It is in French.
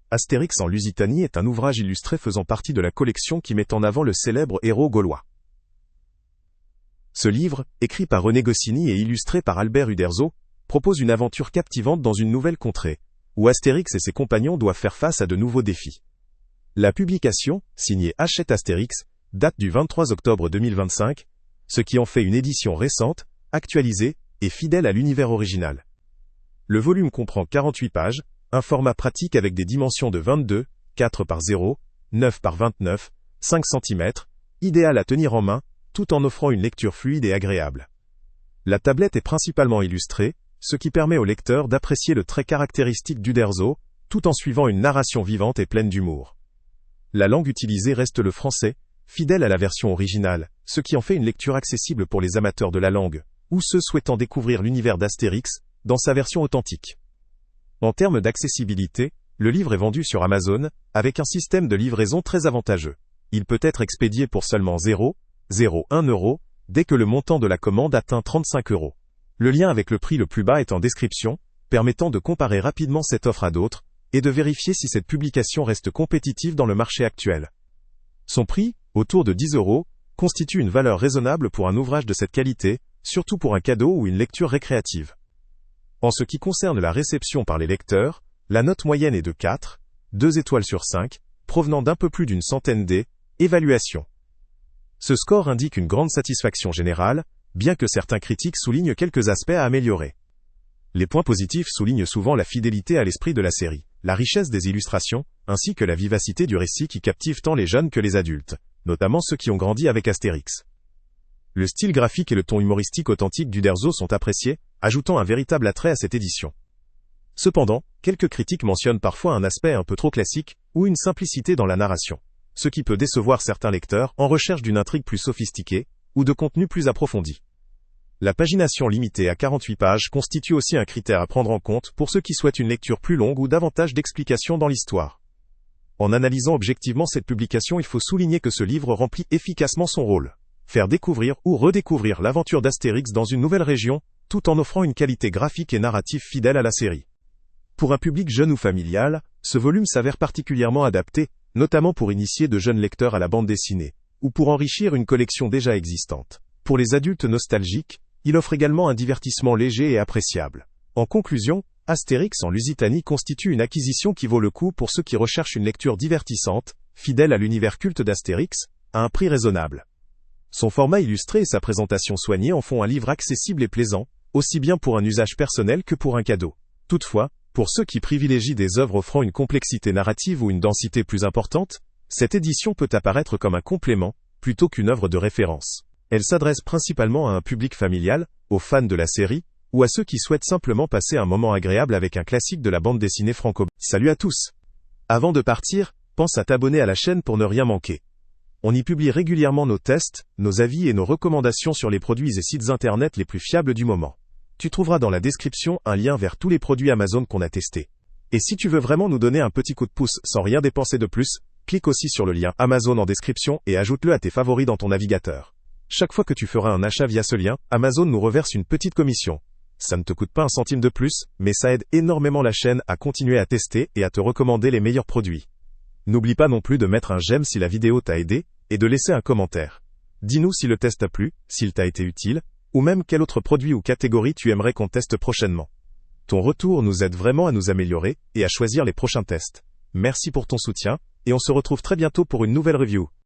Astérix en Lusitanie est un ouvrage illustré faisant partie de la collection qui met en avant le célèbre héros gaulois. Ce livre, écrit par René Goscinny et illustré par Albert Uderzo, propose une aventure captivante dans une nouvelle contrée, où Astérix et ses compagnons doivent faire face à de nouveaux défis. La publication, signée Hachette Astérix, date du 23 octobre 2025, ce qui en fait une édition récente, actualisée et fidèle à l'univers original. Le volume comprend 48 pages, un format pratique avec des dimensions de 22, 4 par 0, 9 par 29, 5 cm, idéal à tenir en main, tout en offrant une lecture fluide et agréable. La tablette est principalement illustrée, ce qui permet au lecteur d'apprécier le trait caractéristique d'Uderzo, tout en suivant une narration vivante et pleine d'humour. La langue utilisée reste le français, fidèle à la version originale, ce qui en fait une lecture accessible pour les amateurs de la langue, ou ceux souhaitant découvrir l'univers d'Astérix, dans sa version authentique. En termes d'accessibilité, le livre est vendu sur Amazon, avec un système de livraison très avantageux. Il peut être expédié pour seulement 0,01 €, dès que le montant de la commande atteint 35 €. Le lien avec le prix le plus bas est en description, permettant de comparer rapidement cette offre à d'autres, et de vérifier si cette publication reste compétitive dans le marché actuel. Son prix, autour de 10 €, constitue une valeur raisonnable pour un ouvrage de cette qualité, surtout pour un cadeau ou une lecture récréative. En ce qui concerne la réception par les lecteurs, la note moyenne est de 4, 2 étoiles sur 5, provenant d'un peu plus d'une centaine d'évaluations. Ce score indique une grande satisfaction générale, bien que certains critiques soulignent quelques aspects à améliorer. Les points positifs soulignent souvent la fidélité à l'esprit de la série, la richesse des illustrations, ainsi que la vivacité du récit qui captive tant les jeunes que les adultes, notamment ceux qui ont grandi avec Astérix. Le style graphique et le ton humoristique authentique d'Uderzo sont appréciés, ajoutant un véritable attrait à cette édition. Cependant, quelques critiques mentionnent parfois un aspect un peu trop classique, ou une simplicité dans la narration, ce qui peut décevoir certains lecteurs en recherche d'une intrigue plus sophistiquée, ou de contenu plus approfondi. La pagination limitée à 48 pages constitue aussi un critère à prendre en compte pour ceux qui souhaitent une lecture plus longue ou davantage d'explications dans l'histoire. En analysant objectivement cette publication, il faut souligner que ce livre remplit efficacement son rôle. Faire découvrir ou redécouvrir l'aventure d'Astérix dans une nouvelle région, tout en offrant une qualité graphique et narrative fidèle à la série. Pour un public jeune ou familial, ce volume s'avère particulièrement adapté, notamment pour initier de jeunes lecteurs à la bande dessinée, ou pour enrichir une collection déjà existante. Pour les adultes nostalgiques, il offre également un divertissement léger et appréciable. En conclusion, Astérix en Lusitanie constitue une acquisition qui vaut le coup pour ceux qui recherchent une lecture divertissante, fidèle à l'univers culte d'Astérix, à un prix raisonnable. Son format illustré et sa présentation soignée en font un livre accessible et plaisant, aussi bien pour un usage personnel que pour un cadeau. Toutefois, pour ceux qui privilégient des œuvres offrant une complexité narrative ou une densité plus importante, cette édition peut apparaître comme un complément, plutôt qu'une œuvre de référence. Elle s'adresse principalement à un public familial, aux fans de la série, ou à ceux qui souhaitent simplement passer un moment agréable avec un classique de la bande dessinée franco-belge. Salut à tous! Avant de partir, pense à t'abonner à la chaîne pour ne rien manquer. On y publie régulièrement nos tests, nos avis et nos recommandations sur les produits et sites internet les plus fiables du moment. Tu trouveras dans la description un lien vers tous les produits Amazon qu'on a testés. Et si tu veux vraiment nous donner un petit coup de pouce sans rien dépenser de plus, clique aussi sur le lien Amazon en description et ajoute-le à tes favoris dans ton navigateur. Chaque fois que tu feras un achat via ce lien, Amazon nous reverse une petite commission. Ça ne te coûte pas un centime de plus, mais ça aide énormément la chaîne à continuer à tester et à te recommander les meilleurs produits. N'oublie pas non plus de mettre un j'aime si la vidéo t'a aidé, et de laisser un commentaire. Dis-nous si le test t'a plu, s'il t'a été utile, ou même quel autre produit ou catégorie tu aimerais qu'on teste prochainement. Ton retour nous aide vraiment à nous améliorer, et à choisir les prochains tests. Merci pour ton soutien, et on se retrouve très bientôt pour une nouvelle review.